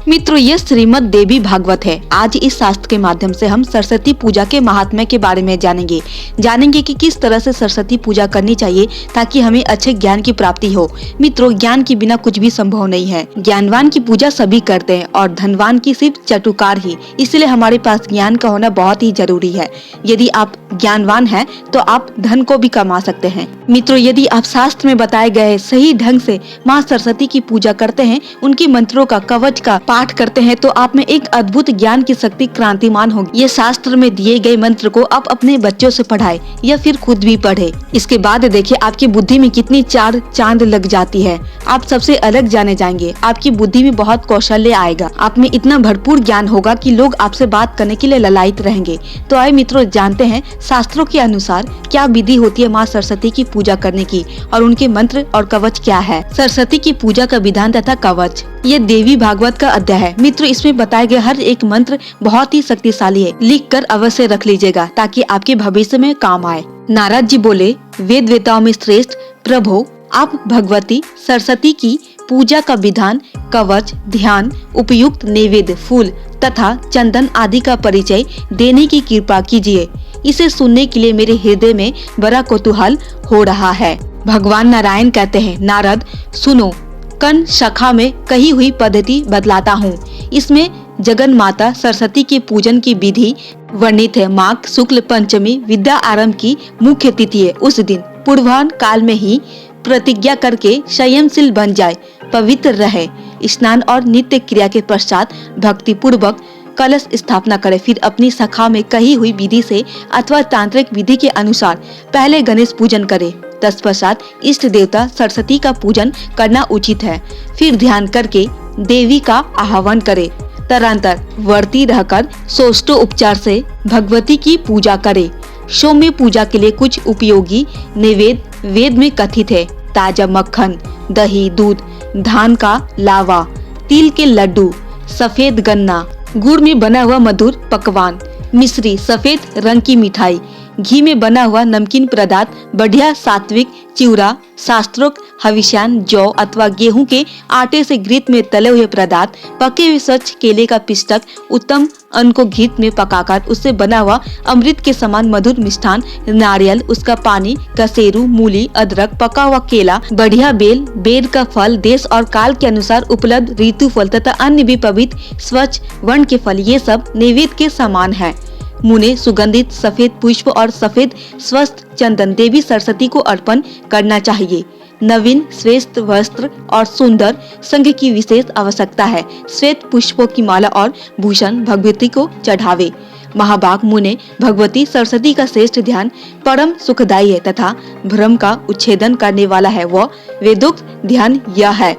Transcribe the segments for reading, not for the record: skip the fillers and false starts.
मित्रों, यह श्रीमद् देवी भागवत है। आज इस शास्त्र के माध्यम से हम सरस्वती पूजा के महात्म्य के बारे में जानेंगे कि किस तरह से सरस्वती पूजा करनी चाहिए ताकि हमें अच्छे ज्ञान की प्राप्ति हो। मित्रों, ज्ञान के बिना कुछ भी संभव नहीं है। ज्ञानवान की पूजा सभी करते हैं और धनवान की सिर्फ चटुकार ही। इसलिए हमारे पास ज्ञान का होना बहुत ही जरूरी है। यदि आप ज्ञानवान हैं तो आप धन को भी कमा सकते हैं। मित्रों, यदि आप शास्त्र में बताए गए सही ढंग से माँ सरस्वती की पूजा करते हैं, उनकी मंत्रों का कवच का पाठ करते हैं तो आप में एक अद्भुत ज्ञान की शक्ति क्रांतिमान होगी। ये शास्त्र में दिए गए मंत्र को आप अपने बच्चों से पढ़ाए या फिर खुद भी पढ़े। इसके बाद देखिए आपकी बुद्धि में कितनी चार चांद लग जाती है। आप सबसे अलग जाने जाएंगे। आपकी बुद्धि में बहुत कौशल्य आएगा। आप में इतना भरपूर ज्ञान होगा कि लोग आपसे बात करने के लिए ललायित रहेंगे। तो आइए मित्रों, जानते हैं शास्त्रों के अनुसार क्या विधि होती है माँ सरस्वती की पूजा करने की और उनके मंत्र और कवच क्या है। सरस्वती की पूजा का विधान तथा कवच, ये देवी भागवत का अध्याय है। मित्रों, इसमें बताए गए हर एक मंत्र बहुत ही शक्तिशाली है। लिख कर अवश्य रख लीजिएगा ताकि आपके भविष्य में काम आए। नारद जी बोले, वेद वेताओं में श्रेष्ठ प्रभु, आप भगवती सरस्वती की पूजा का विधान, कवच, ध्यान, उपयुक्त नैवेद्य, फूल तथा चंदन आदि का परिचय देने की कृपा कीजिए। इसे सुनने के लिए मेरे हृदय में बड़ा कौतूहल हो रहा है। भगवान नारायण कहते हैं, नारद सुनो, कर्ण शाखा में कही हुई पद्धति बतलाता हूँ। इसमें जगन माता सरस्वती के पूजन की विधि वर्णित है। माघ शुक्ल पंचमी विद्या आरंभ की मुख्य तिथि है। उस दिन पूर्वाह्न काल में ही प्रतिज्ञा करके संयमशील बन जाए, पवित्र रहे। स्नान और नित्य क्रिया के पश्चात भक्ति पूर्वक कलश स्थापना करे। फिर अपनी शाखा में कही हुई विधि से अथवा तांत्रिक विधि के अनुसार पहले गणेश पूजन करे। तत्पश्चात इष्ट देवता सरस्वती का पूजन करना उचित है। फिर ध्यान करके देवी का आह्वान करे। तदनंतर व्रती रहकर सोष्टो उपचार से भगवती की पूजा करे। सौम्य पूजा के लिए कुछ उपयोगी नैवेद्य वेद में कथित है। ताजा मक्खन, दही, दूध, धान का लावा, तिल के लड्डू, सफेद गन्ना, गुड़ में बना हुआ मधुर पकवान, मिश्री, सफेद रंग की मिठाई, घी में बना हुआ नमकीन पदार्थ, बढ़िया सात्विक चिवड़ा, शास्त्रोक्त हविष्यान, जौ अथवा गेहूं के आटे से घृत में तले हुए पदार्थ, पके हुए स्वच्छ केले का पिष्टक, उत्तम अन्न को घृत में पकाकर उससे बना हुआ अमृत के समान मधुर मिष्ठान, नारियल, उसका पानी, कसेरू, मूली, अदरक, पका हुआ केला, बढ़िया बेल, बेर का फल, देश और काल के अनुसार उपलब्ध ऋतु फल तथा अन्य भी पवित्र स्वच्छ वर्ण के फल, ये सब नैवेद्य के समान है। मुने सुगंधित सफेद पुष्प और सफेद स्वस्थ चंदन देवी सरस्वती को अर्पण करना चाहिए। नवीन श्रेष्ठ वस्त्र और सुंदर संग की विशेष आवश्यकता है। श्वेत पुष्पों की माला और भूषण भगवती को चढ़ावे। महाभाग मुने, भगवती सरस्वती का श्रेष्ठ ध्यान परम सुखदायी है तथा भ्रम का उच्छेदन करने वाला है। वह वेदोक्त ध्यान यह है।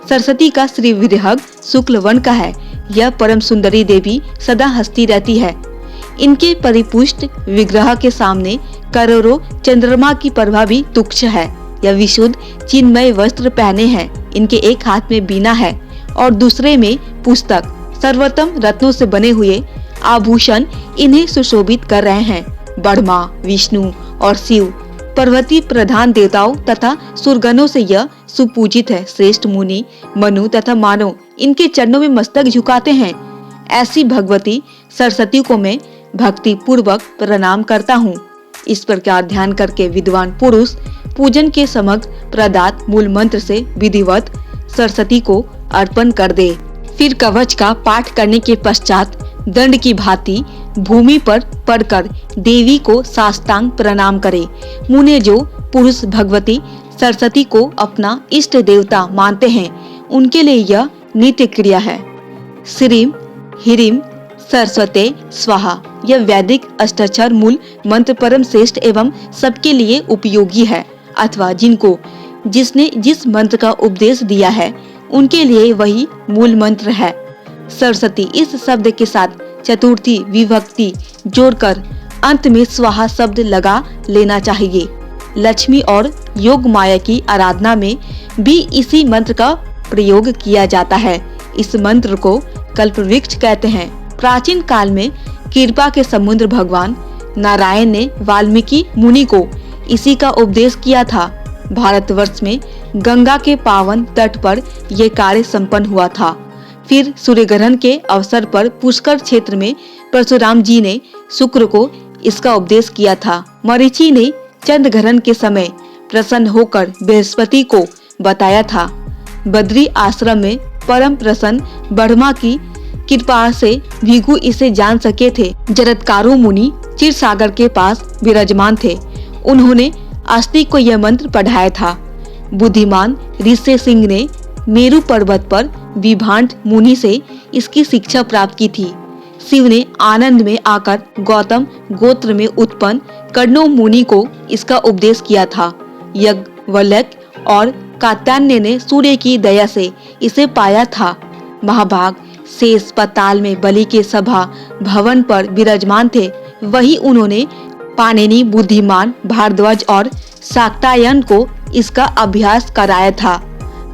सरस्वती का श्री विरहग शुक्ल वर्ण का है। यह परम सुंदरी देवी सदा हंसती रहती है। इनके परिपुष्ट विग्रह के सामने करोड़ों चंद्रमा की प्रभा भी तुच्छ है। यह विशुद्ध चिन्मय वस्त्र पहने हैं। इनके एक हाथ में बीना है और दूसरे में पुस्तक। सर्वोत्तम रत्नों से बने हुए आभूषण इन्हें सुशोभित कर रहे हैं। ब्रह्मा, विष्णु और शिव पार्वती प्रधान देवताओं तथा सुरगणों से यह सुपूजित है। श्रेष्ठ मुनि, मनु तथा मानव इनके चरणों में मस्तक झुकाते हैं। ऐसी भगवती सरस्वती को मैं भक्ति पूर्वक प्रणाम करता हूँ। इस प्रकार ध्यान करके विद्वान पुरुष पूजन के समग्र प्रदात मूल मंत्र से विधिवत सरस्वती को अर्पण कर दे। फिर कवच का पाठ करने के पश्चात दंड की भांति भूमि पर पड़कर देवी को साष्टांग प्रणाम करे। मुने जो पुरुष भगवती सरस्वती को अपना इष्ट देवता मानते हैं, उनके लिए यह नित्य क्रिया है। श्रीम ह्रीम सरस्वते स्वाहा, यह वैदिक अष्टाक्षर मूल मंत्र परम श्रेष्ठ एवं सबके लिए उपयोगी है। अथवा जिसने जिस मंत्र का उपदेश दिया है उनके लिए वही मूल मंत्र है। सरस्वती इस शब्द के साथ चतुर्थी विभक्ति जोड़कर अंत में स्वाहा शब्द लगा लेना चाहिए। लक्ष्मी और योग माया की आराधना में भी इसी मंत्र का प्रयोग किया जाता है। इस मंत्र को कल्पवृक्ष कहते हैं। प्राचीन काल में कृपा के समुद्र भगवान नारायण ने वाल्मीकि मुनि को इसी का उपदेश किया था। भारतवर्ष में गंगा के पावन तट पर यह कार्य संपन्न हुआ था। फिर सूर्य ग्रहण के अवसर पर पुष्कर क्षेत्र में परशुराम जी ने शुक्र को इसका उपदेश किया था। मरीचि ने चंद्र ग्रहण के समय प्रसन्न होकर बृहस्पति को बताया था। बद्री आश्रम में परम प्रसन्न ब्रह्मा की कृपा से भृगु इसे जान सके थे। जरत्कारु मुनि क्षीर सागर के पास विराजमान थे। उन्होंने आस्तिक को यह मंत्र पढ़ाया था। बुद्धिमान ऋषि सिंह ने मेरु पर्वत पर विभांड मुनि से इसकी शिक्षा प्राप्त की थी। शिव ने आनंद में आकर गौतम गोत्र में उत्पन्न कण्व मुनि को इसका उपदेश किया था। याज्ञवल्क्य और कात्यायन ने सूर्य की दया से इसे पाया था। महाभाग शेष पाताल में बलि के सभा भवन पर विराजमान थे। वही उन्होंने पाणिनि, बुद्धिमान, भारद्वाज और शाक्तायन को इसका अभ्यास कराया था।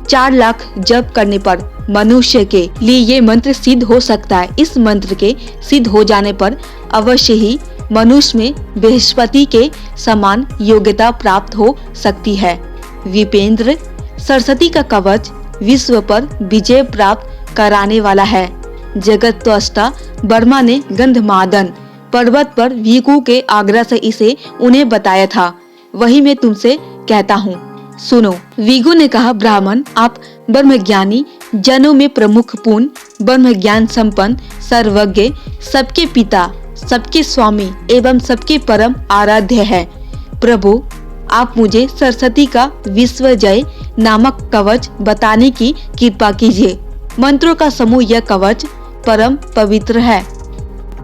4 लाख जप करने पर मनुष्य के लिए ये मंत्र सिद्ध हो सकता है। इस मंत्र के सिद्ध हो जाने पर अवश्य ही मनुष्य में बृहस्पति के समान योग्यता प्राप्त हो सकती है। विपेंद्र, सरस्वती का कवच विश्व पर विजय प्राप्त कराने वाला है। जगत त्वष्टा ब्रह्मा ने गंधमादन पर्वत पर भृगु के आग्रह से इसे उन्हें बताया था। वही मैं तुमसे कहता हूँ, सुनो। भृगु ने कहा, ब्राह्मण, आप ब्रह्मज्ञानी जनों में प्रमुख पूर्ण ब्रह्म ज्ञान संपन्न सर्वज्ञ, सबके पिता, सबके स्वामी एवं सबके परम आराध्य है। प्रभु, आप मुझे सरस्वती का विश्व जय नामक कवच बताने की कृपा कीजिए। मंत्रों का समूह यह कवच परम पवित्र है।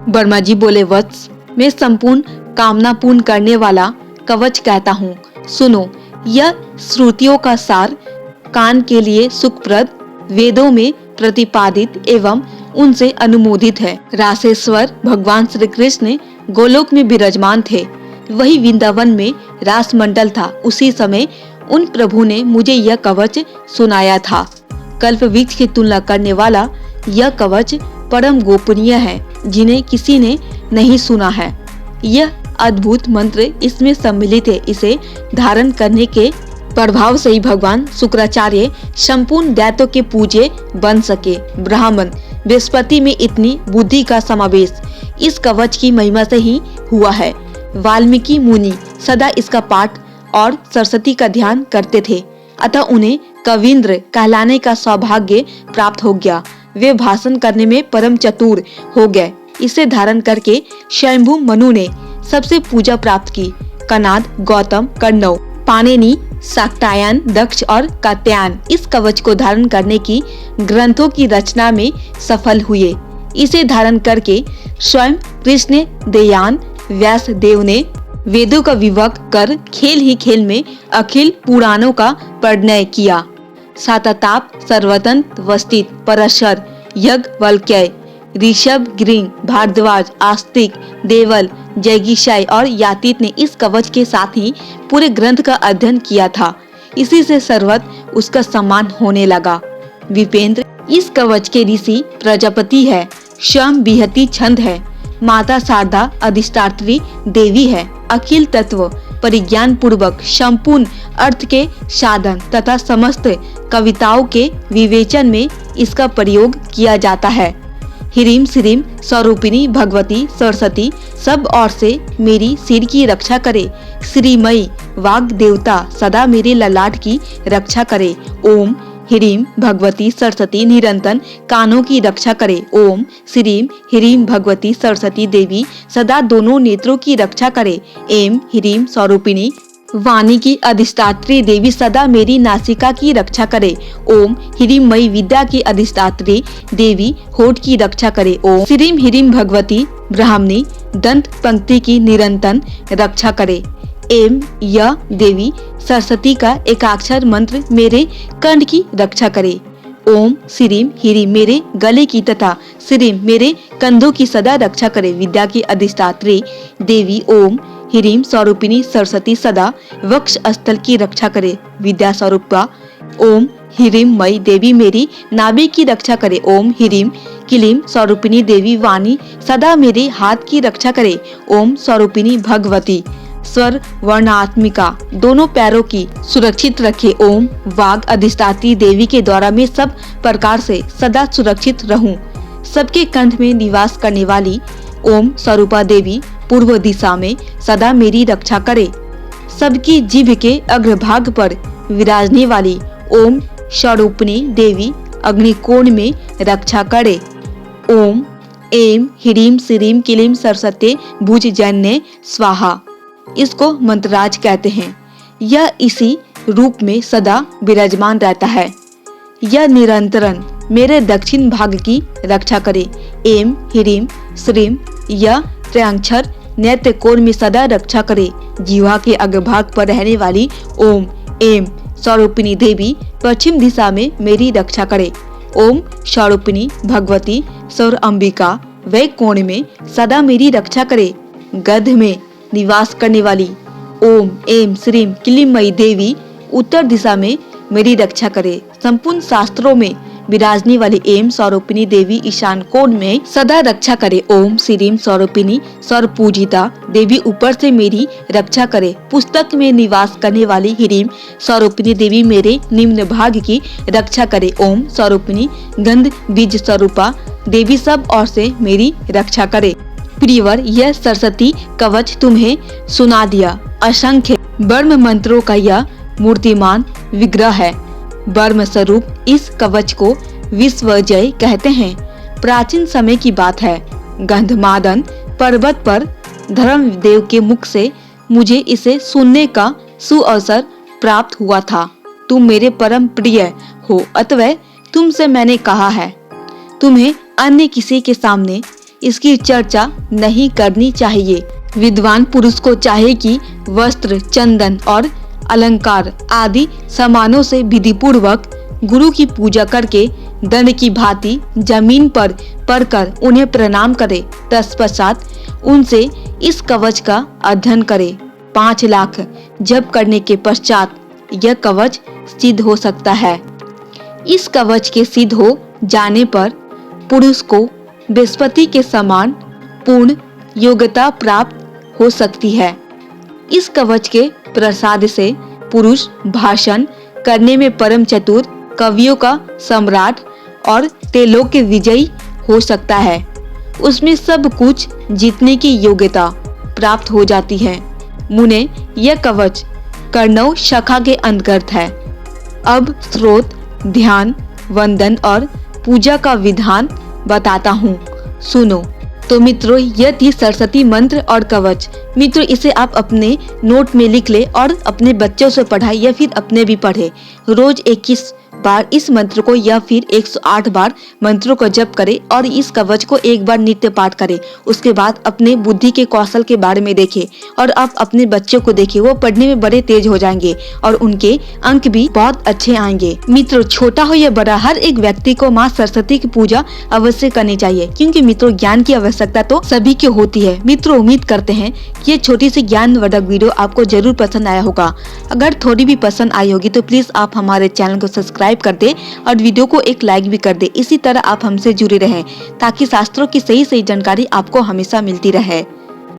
ब्रह्मा जी बोले, वत्स, मैं संपूर्ण कामना पूर्ण करने वाला कवच कहता हूँ, सुनो। यह श्रुतियों का सार, कान के लिए सुखप्रद, वेदों में प्रतिपादित एवं उनसे अनुमोदित है। रासेश्वर भगवान श्री कृष्ण गोलोक में विराजमान थे। वही वृंदावन में रास मंडल था। उसी समय उन प्रभु ने मुझे यह कवच सुनाया था। कल्प वृक्ष की तुलना करने वाला यह कवच परम गोपनीय है, जिन्हें किसी ने नहीं सुना है। यह अद्भुत मंत्र इसमें सम्मिलित है। इसे धारण करने के प्रभाव से ही भगवान शुक्राचार्य संपूर्ण दैत्यों के पूज्य बन सके। ब्राह्मण, बृहस्पति में इतनी बुद्धि का समावेश इस कवच की महिमा से ही हुआ है। वाल्मीकि मुनि सदा इसका पाठ और सरस्वती का ध्यान करते थे, अतः उन्हें कविंद्र कहलाने का सौभाग्य प्राप्त हो गया। वे भाषण करने में परम चतुर हो गए। इसे धारण करके स्वयंभू मनु ने सबसे पूजा प्राप्त की। कनाद, गौतम, कण्व, पाणिनि, शाक्तायन, दक्ष और कात्यायन इस कवच को धारण करने की ग्रंथों की रचना में सफल हुए। इसे धारण करके स्वयं कृष्ण देयान व्यास देव ने वेदों का विभाग कर खेल ही खेल में अखिल पुराणों का परिणय किया। सातताप, सर्वतंत्र, वस्तित, परशर, याज्ञवल्क्य, ऋषभ, ग्रीन, भारद्वाज, आस्तिक, देवल, जैगिशाय और यातीत ने इस कवच के साथ ही पूरे ग्रंथ का अध्ययन किया था। इसी से सर्वत्र उसका सम्मान होने लगा। विपेंद्र, इस कवच के ऋषि प्रजापति है। स्वयं बिहती छंद है। माता शारदा अधिष्ठात्री देवी है। अखिल तत्व परिज्ञान पूर्वक संपूर्ण अर्थ के साधन तथा समस्त कविताओं के विवेचन में इसका प्रयोग किया जाता है। ह्रीम श्रीम स्वरूपिणी भगवती सरस्वती सब ओर से मेरी सिर की रक्षा करे। श्रीमयी वाग देवता सदा मेरे ललाट की रक्षा करे। ओम ह्रीम भगवती सरस्वती निरंतर कानों की रक्षा करे। ओम श्रीम ह्रीम भगवती सरस्वती देवी सदा दोनों नेत्रों की रक्षा करे। एम ह्रीम स्वरूपिणी वाणी की अधिष्ठात्री देवी सदा मेरी नासिका की रक्षा करे। ओम ह्रीम मई विद्या की अधिष्ठात्री देवी होठ की रक्षा करे। ओम श्रीम ह्रीम भगवती ब्राह्मणी दंत पंक्ति की निरंतर रक्षा करे। एम यह देवी सरस्वती का एकाक्षर मंत्र मेरे कंठ की रक्षा करे। ओम श्रीम ह्रीम मेरे गले की तथा श्रीम मेरे कंधों की सदा रक्षा करे। विद्या की अधिष्ठात्री देवी ओम ह्रीम स्वरूपिणी सरस्वती सदा वक्ष स्थल की रक्षा करे। विद्या स्वरूपा ओम ह्रीम मई देवी मेरी नाभि की रक्षा करे। ओम ह्रीम क्लीम स्वरूपिणी देवी वाणी सदा मेरे हाथ की रक्षा करे। ओम स्वरूपिणी भगवती स्वर वर्णात्मिका दोनों पैरों की सुरक्षित रखे। ओम वाग अधिष्ठात्री देवी के द्वारा मैं सब प्रकार से सदा सुरक्षित रहूं। सबके कंठ में निवास करने वाली ओम स्वरूपा देवी पूर्व दिशा में सदा मेरी रक्षा करे। सबकी जीभ के अग्रभाग पर विराजने वाली ओम स्वरूपिणी देवी अग्निकोण में रक्षा करे। ओम एम ह्रीम श्रीम क्लीम सरस्वती भुजजन्य स्वाहा, इसको मंत्रराज कहते हैं। यह इसी रूप में सदा विराजमान रहता है। यह निरंतरन मेरे दक्षिण भाग की रक्षा करे। एम ह्रीम श्रीम यह त्रयाक्षर नेत्र कोण में सदा रक्षा करे। जीवा के अग्रभाग पर रहने वाली ओम एम स्वरूपिणी देवी पश्चिम दिशा में मेरी रक्षा करे। ओम स्वरूपिणी भगवती सौर अंबिका वे कोण में सदा मेरी रक्षा करे। गध में निवास करने वाली ओम एम श्रीम क्लीमयी देवी उत्तर दिशा में मेरी रक्षा करे। संपूर्ण शास्त्रों में विराजने वाली एम स्वरूपिणी देवी ईशान कोण में सदा रक्षा करे। ओम श्रीम स्वरूपिणी सर्वपूजिता देवी ऊपर से मेरी रक्षा करे। पुस्तक में निवास करने वाली ह्रीम स्वरूपिणी देवी मेरे निम्न भाग की रक्षा करे। ओम स्वरूपिणी गंध बीज स्वरूपा देवी सब ओर से मेरी रक्षा करे। प्रियवर, यह सरस्वती कवच तुम्हें सुना दिया। असंख्य ब्रह्म मंत्रों का यह मूर्तिमान विग्रह है। ब्रह्म स्वरूप इस कवच को विश्वजय कहते हैं। प्राचीन समय की बात है। गंधमादन पर्वत पर धर्मदेव के मुख से मुझे इसे सुनने का सुअवसर प्राप्त हुआ था। तुम मेरे परम प्रिय हो, अतः तुमसे मैंने कहा है तुम्हें अन्य किसी के सामने इसकी चर्चा नहीं करनी चाहिए। विद्वान पुरुष को चाहे कि वस्त्र, चंदन और अलंकार आदि सामानों से विधिपूर्वक गुरु की पूजा करके दंड की भांति जमीन पर पड़कर उन्हें प्रणाम करे। तत्पश्चात उनसे इस कवच का अध्ययन करे। 5 लाख जप करने के पश्चात यह कवच सिद्ध हो सकता है। इस कवच के सिद्ध हो जाने पर पुरुष को बृहस्पति के समान पूर्ण योग्यता प्राप्त हो सकती है। इस कवच के प्रसाद से पुरुष भाषण करने में परम चतुर, कवियों का सम्राट और त्रिलोक के विजयी हो सकता है। उसमें सब कुछ जीतने की योग्यता प्राप्त हो जाती है। मुने, यह कवच कर्णव शाखा के अंतर्गत है। अब स्रोत, ध्यान, वंदन और पूजा का विधान बताता हूँ, सुनो। तो मित्रों, यह थी सरस्वती मंत्र और कवच। मित्रों, इसे आप अपने नोट में लिख ले और अपने बच्चों से पढ़ाएं या फिर अपने भी पढ़े। रोज 21 बार इस मंत्र को या फिर 108 बार मंत्रों को जप करें और इस कवच को एक बार नित्य पाठ करें। उसके बाद अपने बुद्धि के कौशल के बारे में देखें और आप अपने बच्चों को देखें, वो पढ़ने में बड़े तेज हो जाएंगे और उनके अंक भी बहुत अच्छे आएंगे। मित्रों, छोटा हो या बड़ा, हर एक व्यक्ति को माँ सरस्वती की पूजा अवश्य करनी चाहिए, क्योंकि मित्रों ज्ञान की आवश्यकता तो सभी की होती है। मित्रों, उम्मीद करते हैं कि ये छोटी सी ज्ञानवर्धक वीडियो आपको जरूर पसंद आया होगा। अगर थोड़ी भी पसंद आई होगी तो प्लीज आप हमारे चैनल को सब्सक्राइब कर दे और वीडियो को एक लाइक भी कर दे। इसी तरह आप हमसे जुड़े रहें ताकि शास्त्रों की सही जानकारी आपको हमेशा मिलती रहे।